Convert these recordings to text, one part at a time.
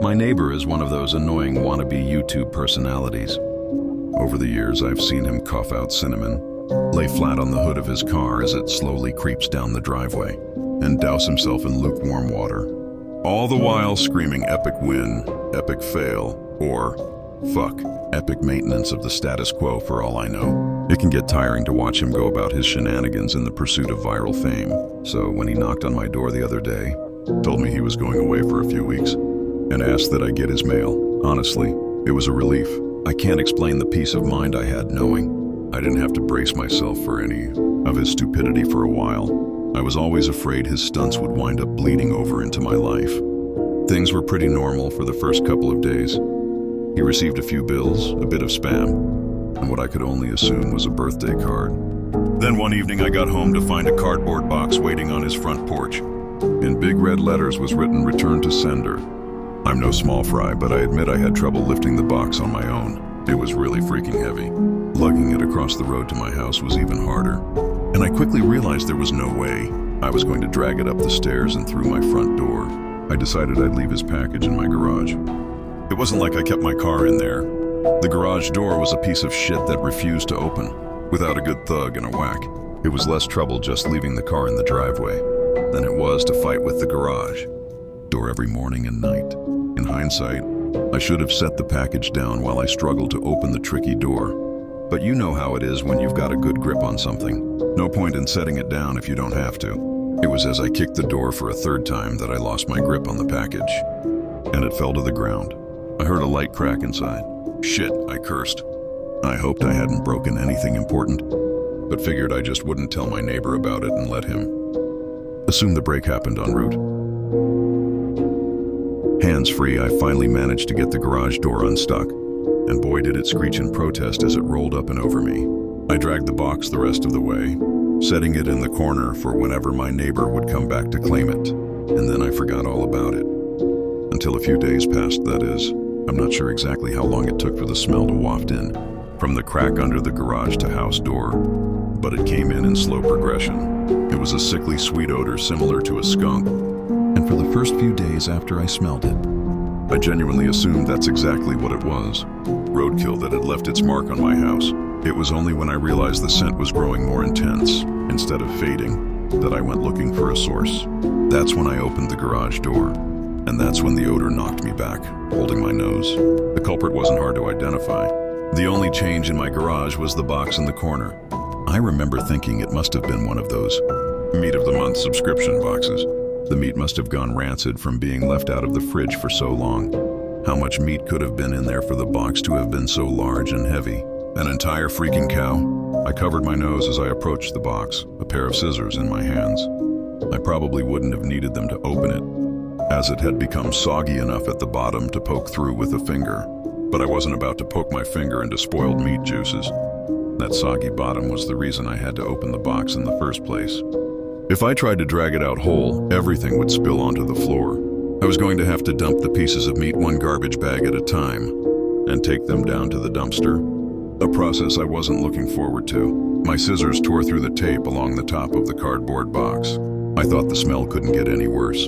My neighbor is one of those annoying wannabe YouTube personalities. Over the years, I've seen him cough out cinnamon, lay flat on the hood of his car as it slowly creeps down the driveway, and douse himself in lukewarm water. All the while screaming epic win, epic fail, or fuck, epic maintenance of the status quo for all I know. It can get tiring to watch him go about his shenanigans in the pursuit of viral fame. So when he knocked on my door the other day, told me he was going away for a few weeks, and asked that I get his mail, honestly, it was a relief. I can't explain the peace of mind I had knowing I didn't have to brace myself for any of his stupidity for a while. I was always afraid his stunts would wind up bleeding over into my life. Things were pretty normal for the first couple of days. He received a few bills, a bit of spam, and what I could only assume was a birthday card. Then one evening I got home to find a cardboard box waiting on his front porch. In big red letters was written "Return to sender." I'm no small fry, but I admit I had trouble lifting the box on my own. It was really freaking heavy. Lugging it across the road to my house was even harder. And I quickly realized there was no way I was going to drag it up the stairs and through my front door. I decided I'd leave his package in my garage. It wasn't like I kept my car in there. The garage door was a piece of shit that refused to open without a good thug and a whack. It was less trouble just leaving the car in the driveway than it was to fight with the garage door every morning and night. In hindsight, I should have set the package down while I struggled to open the tricky door. But you know how it is when you've got a good grip on something. No point in setting it down if you don't have to. It was as I kicked the door for a third time that I lost my grip on the package, and it fell to the ground. I heard a light crack inside. Shit, I cursed. I hoped I hadn't broken anything important, but figured I just wouldn't tell my neighbor about it and let him assume the break happened en route. Hands-free, I finally managed to get the garage door unstuck, and boy did it screech in protest as it rolled up and over me. I dragged the box the rest of the way, setting it in the corner for whenever my neighbor would come back to claim it, and then I forgot all about it. Until a few days passed, that is. I'm not sure exactly how long it took for the smell to waft in, from the crack under the garage to house door, but it came in slow progression. It was a sickly sweet odor similar to a skunk, and for the first few days after I smelled it, I genuinely assumed that's exactly what it was. Roadkill that had left its mark on my house. It was only when I realized the scent was growing more intense, instead of fading, that I went looking for a source. That's when I opened the garage door, and that's when the odor knocked me back, holding my nose. The culprit wasn't hard to identify. The only change in my garage was the box in the corner. I remember thinking it must have been one of those meat of the month subscription boxes. The meat must have gone rancid from being left out of the fridge for so long. How much meat could have been in there for the box to have been so large and heavy? An entire freaking cow? I covered my nose as I approached the box, a pair of scissors in my hands. I probably wouldn't have needed them to open it, as it had become soggy enough at the bottom to poke through with a finger. But I wasn't about to poke my finger into spoiled meat juices. That soggy bottom was the reason I had to open the box in the first place. If I tried to drag it out whole, everything would spill onto the floor. I was going to have to dump the pieces of meat one garbage bag at a time and take them down to the dumpster, a process I wasn't looking forward to. My scissors tore through the tape along the top of the cardboard box. I thought the smell couldn't get any worse,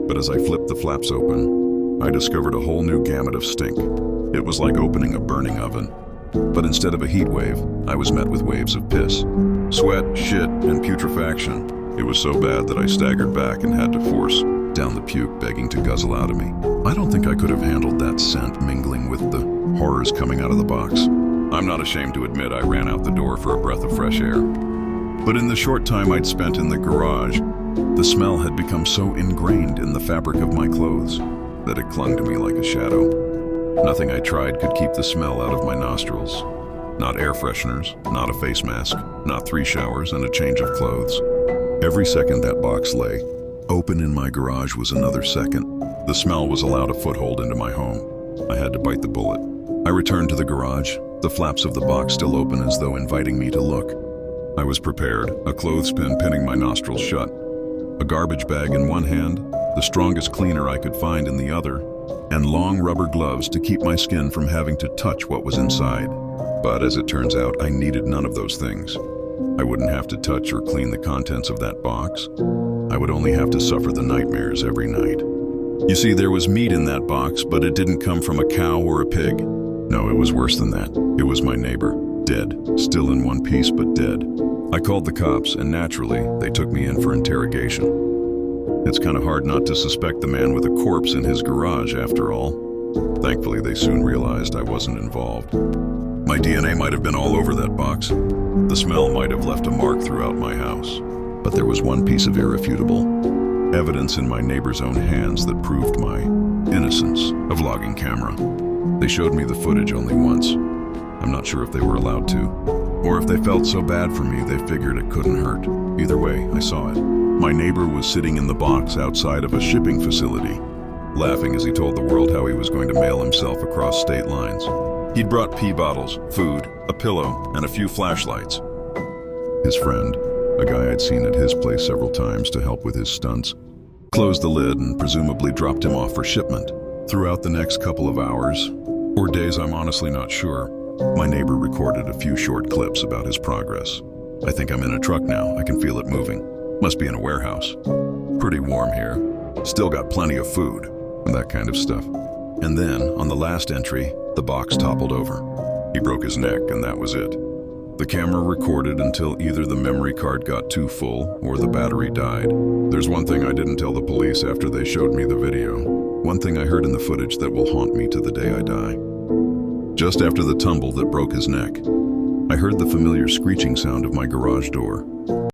but as I flipped the flaps open, I discovered a whole new gamut of stink. It was like opening a burning oven, but instead of a heat wave, I was met with waves of piss, sweat, shit, and putrefaction. It was so bad that I staggered back and had to force down the puke begging to guzzle out of me. I don't think I could have handled that scent mingling with the horrors coming out of the box. I'm not ashamed to admit I ran out the door for a breath of fresh air. But in the short time I'd spent in the garage, the smell had become so ingrained in the fabric of my clothes that it clung to me like a shadow. Nothing I tried could keep the smell out of my nostrils. Not air fresheners, not a face mask, not 3 showers and a change of clothes. Every second that box lay open in my garage was another second. The smell was allowed a foothold into my home. I had to bite the bullet. I returned to the garage, the flaps of the box still open as though inviting me to look. I was prepared, a clothespin pinning my nostrils shut, a garbage bag in one hand, the strongest cleaner I could find in the other, and long rubber gloves to keep my skin from having to touch what was inside. But as it turns out, I needed none of those things. I wouldn't have to touch or clean the contents of that box. I would only have to suffer the nightmares every night. You see, there was meat in that box, but it didn't come from a cow or a pig. No, it was worse than that. It was my neighbor, dead, still in one piece, but dead. I called the cops, and naturally, they took me in for interrogation. It's kind of hard not to suspect the man with a corpse in his garage, after all. Thankfully, they soon realized I wasn't involved. My DNA might have been all over that box. The smell might have left a mark throughout my house. But there was one piece of irrefutable evidence in my neighbor's own hands that proved my innocence. A vlogging camera. They showed me the footage only once. I'm not sure if they were allowed to, or if they felt so bad for me they figured it couldn't hurt. Either way, I saw it. My neighbor was sitting in the box outside of a shipping facility, laughing as he told the world how he was going to mail himself across state lines. He'd brought pee bottles, food, a pillow, and a few flashlights. His friend, a guy I'd seen at his place several times to help with his stunts, closed the lid and presumably dropped him off for shipment. Throughout the next couple of hours, or days, I'm honestly not sure, my neighbor recorded a few short clips about his progress. I think I'm in a truck now. I can feel it moving. Must be in a warehouse. Pretty warm here. Still got plenty of food, and that kind of stuff. And then, on the last entry, the box toppled over. He broke his neck, and that was it. The camera recorded until either the memory card got too full or the battery died. There's one thing I didn't tell the police after they showed me the video. One thing I heard in the footage that will haunt me to the day I die. Just after the tumble that broke his neck, I heard the familiar screeching sound of my garage door.